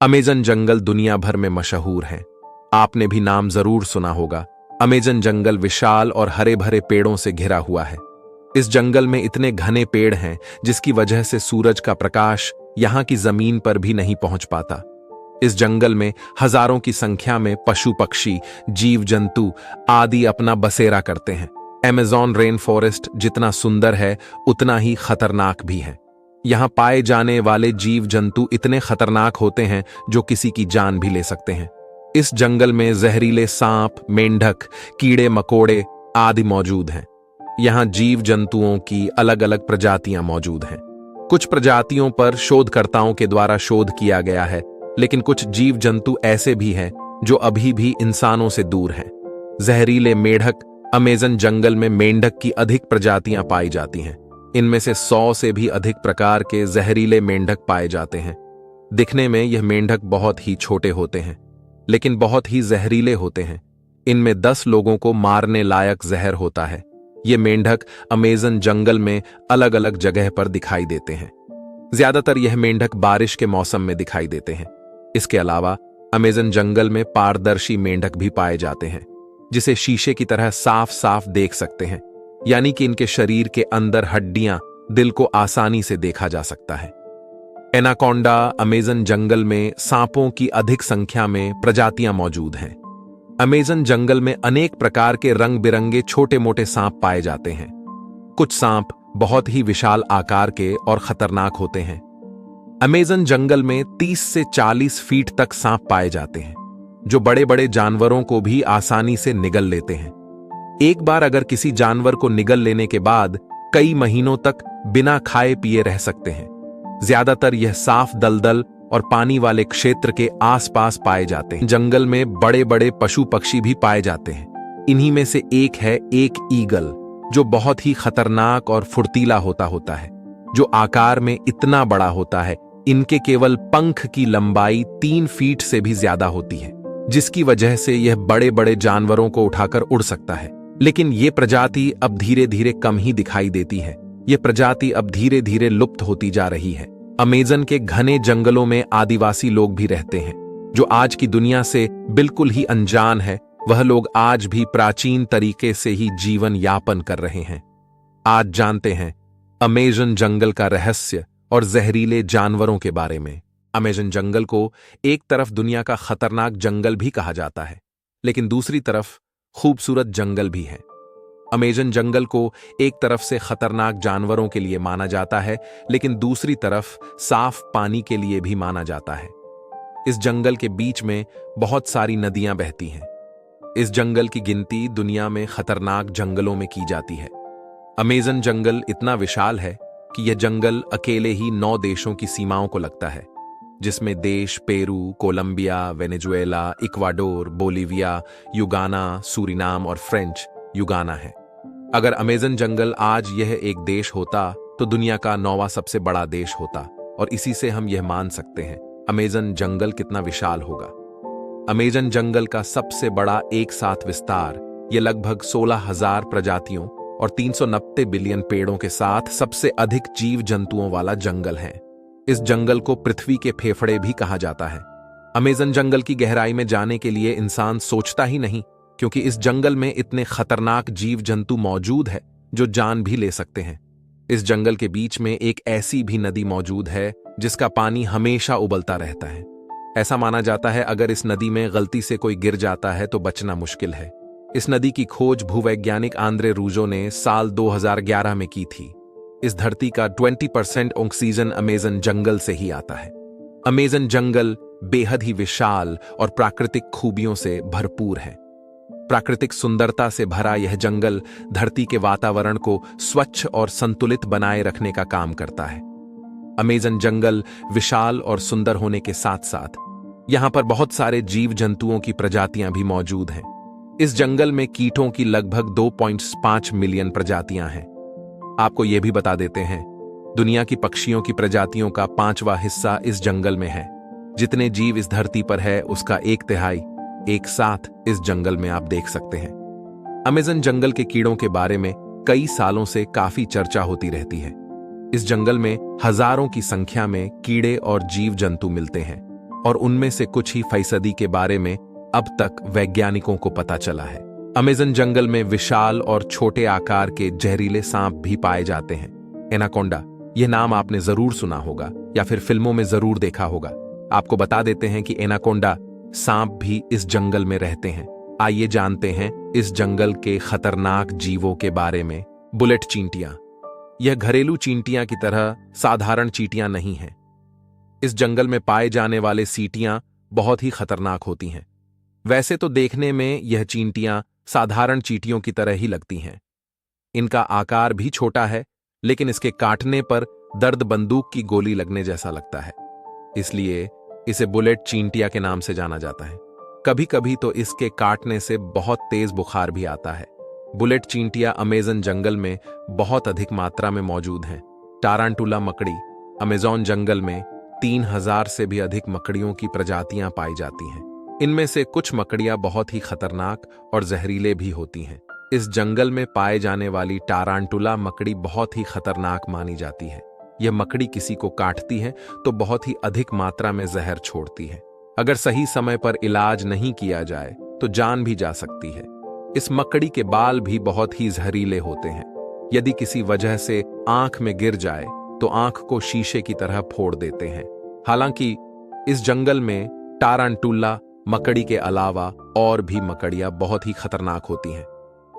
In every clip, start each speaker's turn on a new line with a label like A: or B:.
A: Amazon जंगल दुनिया भर में मशहूर है। आपने भी नाम जरूर सुना होगा। अमेज़न जंगल विशाल और हरे भरे पेड़ों से घिरा हुआ है। इस जंगल में इतने घने पेड़ हैं जिसकी वजह से सूरज का प्रकाश यहाँ की जमीन पर भी नहीं पहुंच पाता। इस जंगल में हजारों की संख्या में पशु पक्षी, जीव जंतु आदि अपना बसेरा करते हैं। अमेज़न रेन फॉरेस्ट जितना सुंदर है उतना ही खतरनाक भी है। यहाँ पाए जाने वाले जीव जंतु इतने खतरनाक होते हैं जो किसी की जान भी ले सकते हैं। इस जंगल में जहरीले सांप, मेंढक, कीड़े मकोड़े आदि मौजूद हैं। यहाँ जीव जंतुओं की अलग अलग प्रजातियां मौजूद हैं। कुछ प्रजातियों पर शोधकर्ताओं के द्वारा शोध किया गया है, लेकिन कुछ जीव जंतु ऐसे भी हैं जो अभी भी इंसानों से दूर हैं। जहरीले मेंढक। अमेज़न जंगल में मेंढक की अधिक प्रजातियां पाई जाती हैं। इनमें से 100 से भी अधिक प्रकार के जहरीले मेंढक पाए जाते हैं। दिखने में यह मेंढक बहुत ही छोटे होते हैं, लेकिन बहुत ही जहरीले होते हैं। इनमें 10 लोगों को मारने लायक जहर होता है। ये मेंढक अमेज़न जंगल में अलग अलग जगह पर दिखाई देते हैं। ज्यादातर यह मेंढक बारिश के मौसम में दिखाई देते हैं। इसके अलावा अमेज़न जंगल में पारदर्शी मेंढक भी पाए जाते हैं, जिसे शीशे की तरह साफ साफ देख सकते हैं, यानी कि इनके शरीर के अंदर हड्डियां, दिल को आसानी से देखा जा सकता है। एनाकोंडा। अमेज़न जंगल में सांपों की अधिक संख्या में प्रजातियां मौजूद हैं। अमेज़न जंगल में अनेक प्रकार के रंग बिरंगे छोटे मोटे सांप पाए जाते हैं। कुछ सांप बहुत ही विशाल आकार के और खतरनाक होते हैं। अमेज़न जंगल में 30 से 40 फीट तक सांप पाए जाते हैं, जो बड़े बड़े जानवरों को भी आसानी से निगल लेते हैं। एक बार अगर किसी जानवर को निगल लेने के बाद कई महीनों तक बिना खाए पिए रह सकते हैं। ज्यादातर यह साफ दलदल और पानी वाले क्षेत्र के आसपास पाए जाते हैं। जंगल में बड़े बड़े पशु पक्षी भी पाए जाते हैं। इन्हीं में से एक है एक ईगल, जो बहुत ही खतरनाक और फुर्तीला होता है, जो आकार में इतना बड़ा होता है। इनके केवल पंख की लंबाई 3 फीट से भी ज्यादा होती है, जिसकी वजह से यह बड़े बड़े जानवरों को उठाकर उड़ सकता है। लेकिन ये प्रजाति अब धीरे धीरे कम ही दिखाई देती है। ये प्रजाति अब धीरे धीरे लुप्त होती जा रही है। अमेज़न के घने जंगलों में आदिवासी लोग भी रहते हैं, जो आज की दुनिया से बिल्कुल ही अनजान है। वह लोग आज भी प्राचीन तरीके से ही जीवन यापन कर रहे हैं। आज जानते हैं अमेज़न जंगल का रहस्य और जहरीले जानवरों के बारे में। अमेज़न जंगल को एक तरफ दुनिया का खतरनाक जंगल भी कहा जाता है, लेकिन दूसरी तरफ खूबसूरत जंगल भी है। अमेज़न जंगल को एक तरफ से खतरनाक जानवरों के लिए माना जाता है, लेकिन दूसरी तरफ साफ पानी के लिए भी माना जाता है। इस जंगल के बीच में बहुत सारी नदियां बहती हैं। इस जंगल की गिनती दुनिया में खतरनाक जंगलों में की जाती है। अमेज़न जंगल इतना विशाल है कि यह जंगल अकेले ही 9 देशों की सीमाओं को लगता है, जिसमें देश Peru, Colombia, Venezuela, Ecuador, Bolivia, Guyana, Suriname और फ्रेंच युगाना है। अगर अमेज़न जंगल आज यह एक देश होता तो दुनिया का 9वां सबसे बड़ा देश होता, और इसी से हम यह मान सकते हैं अमेज़न जंगल कितना विशाल होगा। अमेज़न जंगल का सबसे बड़ा एक साथ विस्तार, यह लगभग 16,000 प्रजातियों और 390 बिलियन पेड़ों के साथ सबसे अधिक जीव जंतुओं वाला जंगल है। इस जंगल को पृथ्वी के फेफड़े भी कहा जाता है। अमेज़न जंगल की गहराई में जाने के लिए इंसान सोचता ही नहीं, क्योंकि इस जंगल में इतने खतरनाक जीव जंतु मौजूद है जो जान भी ले सकते हैं। इस जंगल के बीच में एक ऐसी भी नदी मौजूद है जिसका पानी हमेशा उबलता रहता है। ऐसा माना जाता है अगर इस नदी में गलती से कोई गिर जाता है तो बचना मुश्किल है। इस नदी की खोज भूवैज्ञानिक आंद्रे रूजो ने साल 2011 में की थी। इस धरती का 20% ऑक्सीजन अमेज़न जंगल से ही आता है। अमेज़न जंगल बेहद ही विशाल और प्राकृतिक खूबियों से भरपूर है। प्राकृतिक सुंदरता से भरा यह जंगल धरती के वातावरण को स्वच्छ और संतुलित बनाए रखने का काम करता है। अमेज़न जंगल विशाल और सुंदर होने के साथ साथ यहां पर बहुत सारे जीव जंतुओं की प्रजातियां भी मौजूद हैं। इस जंगल में कीटों की लगभग 2.5 मिलियन प्रजातियां हैं। आपको यह भी बता देते हैं, दुनिया की पक्षियों की प्रजातियों का 5वां हिस्सा इस जंगल में है। जितने जीव इस धरती पर है उसका 1/3 एक साथ इस जंगल में आप देख सकते हैं। अमेज़न जंगल के कीड़ों के बारे में कई सालों से काफी चर्चा होती रहती है। इस जंगल में हजारों की संख्या में कीड़े और जीव जंतु मिलते हैं। और उनमें से कुछ ही फीसदी के बारे में अब तक वैज्ञानिकों को पता चला है। अमेज़न जंगल में विशाल और छोटे आकार के जहरीले सांप भी पाए जाते हैं। एनाकोंडा, यह नाम आपने जरूर सुना होगा या फिर फिल्मों में जरूर देखा होगा। आपको बता देते हैं कि एनाकोंडा सांप भी इस जंगल में रहते हैं। आइए जानते हैं इस जंगल के खतरनाक जीवों के बारे में। बुलेट चींटियां, यह घरेलू चींटियां की तरह साधारण चींटियां नहीं हैं। इस जंगल में पाए जाने वाले सीटियां बहुत ही खतरनाक होती हैं। वैसे तो देखने में यह चींटियां साधारण चींटियों की तरह ही लगती हैं। इनका आकार भी छोटा है, लेकिन इसके काटने पर दर्द बंदूक की गोली लगने जैसा लगता है, इसलिए इसे बुलेट चींटिया के नाम से जाना जाता है। कभी कभी तो इसके काटने से बहुत तेज बुखार भी आता है। बुलेट चींटिया अमेज़न जंगल में बहुत अधिक मात्रा में मौजूद हैं। टारांटुला मकड़ी, अमेज़न जंगल में 3000 से भी अधिक मकड़ियों की प्रजातियां पाई जाती हैं। इनमें से कुछ मकड़ियां बहुत ही खतरनाक और जहरीले भी होती हैं। इस जंगल में पाए जाने वाली टारांटुला मकड़ी बहुत ही खतरनाक मानी जाती है। यह मकड़ी किसी को काटती है तो बहुत ही अधिक मात्रा में जहर छोड़ती है। अगर सही समय पर इलाज नहीं किया जाए तो जान भी जा सकती है। इस मकड़ी के बाल भी बहुत ही जहरीले होते हैं। यदि किसी वजह से आंख में गिर जाए तो आंख को शीशे की तरह फोड़ देते हैं। हालांकि इस जंगल में टारांटुला मकड़ी के अलावा और भी मकड़ियां बहुत ही खतरनाक होती हैं।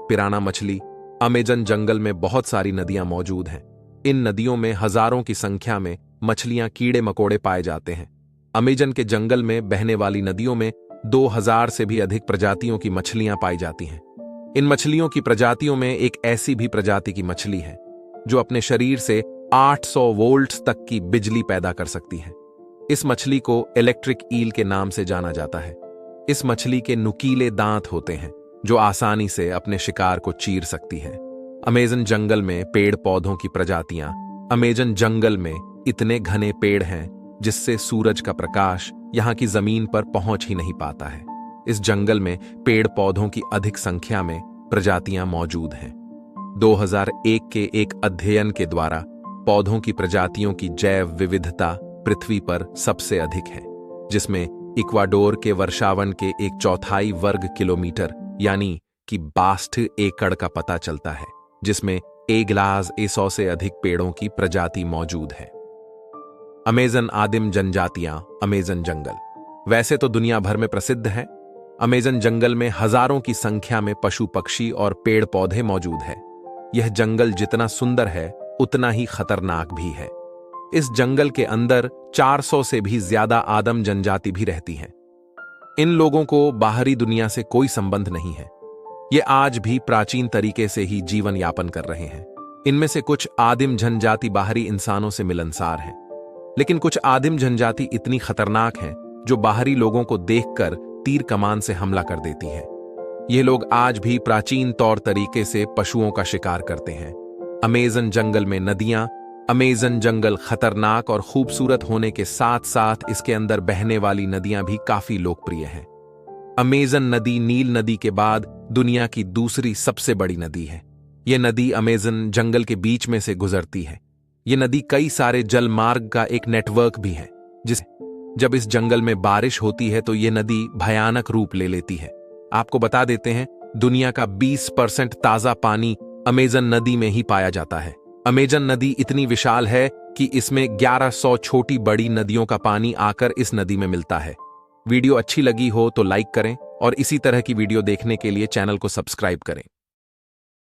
A: पिराना मछली, अमेज़न जंगल में बहुत सारी नदियां मौजूद हैं। इन नदियों में हजारों की संख्या में मछलियां, कीड़े मकोड़े पाए जाते हैं। अमेज़न के जंगल में बहने वाली नदियों में 2000 से भी अधिक प्रजातियों की मछलियां पाई जाती हैं। इन मछलियों की प्रजातियों में एक ऐसी भी प्रजाति की मछली है जो अपने शरीर से 800 वोल्ट्स तक की बिजली पैदा कर सकती है। इस मछली को इलेक्ट्रिक ईल के नाम से जाना जाता है। इस मछली के नुकीले दांत होते हैं जो आसानी से अपने शिकार को चीर सकती है। अमेज़न जंगल में पेड़ पौधों की प्रजातियां, अमेज़न जंगल में इतने घने पेड़ हैं जिससे सूरज का प्रकाश यहां की जमीन पर पहुंच ही नहीं पाता है। इस जंगल में पेड़ पौधों की अधिक संख्या में प्रजातियां मौजूद हैं। 2001 के एक अध्ययन के द्वारा पौधों की प्रजातियों की जैव विविधता पृथ्वी पर सबसे अधिक है, जिसमें इक्वाडोर के वर्षावन के 1/4 वर्ग किलोमीटर यानी कि 62 एकड़ का पता चलता है, जिसमें 1,100 से अधिक पेड़ों की प्रजाति मौजूद है। अमेज़न आदिम जनजातियां, अमेज़न जंगल वैसे तो दुनिया भर में प्रसिद्ध है। अमेज़न जंगल में हजारों की संख्या में पशु पक्षी और पेड़ पौधे मौजूद है। यह जंगल जितना सुंदर है उतना ही खतरनाक भी है। इस जंगल के अंदर 400 से भी ज्यादा आदिम जनजाति भी रहती हैं। इन लोगों को बाहरी दुनिया से कोई संबंध नहीं है। ये आज भी प्राचीन तरीके से ही जीवन यापन कर रहे हैं। इनमें से कुछ आदिम जनजाति बाहरी इंसानों से मिलनसार हैं, लेकिन कुछ आदिम जनजाति इतनी खतरनाक हैं जो बाहरी लोगों को देखकर तीर कमान से हमला कर देती है। ये लोग आज भी प्राचीन तौर तरीके से पशुओं का शिकार करते हैं। अमेज़न जंगल में नदियां, अमेज़न जंगल खतरनाक और खूबसूरत होने के साथ साथ इसके अंदर बहने वाली नदियां भी काफी लोकप्रिय हैं। अमेज़न नदी नील नदी के बाद दुनिया की दूसरी सबसे बड़ी नदी है। यह नदी अमेज़न जंगल के बीच में से गुजरती है। यह नदी कई सारे जल मार्ग का एक नेटवर्क भी है, जब इस जंगल में बारिश होती है तो यह नदी भयानक रूप ले लेती है। आपको बता देते हैं, दुनिया का 20% ताजा पानी अमेज़न नदी में ही पाया जाता है। अमेज़न नदी इतनी विशाल है कि इसमें 1100 छोटी बड़ी नदियों का पानी आकर इस नदी में मिलता है। वीडियो अच्छी लगी हो तो लाइक करें और इसी तरह की वीडियो देखने के लिए चैनल को सब्सक्राइब करें।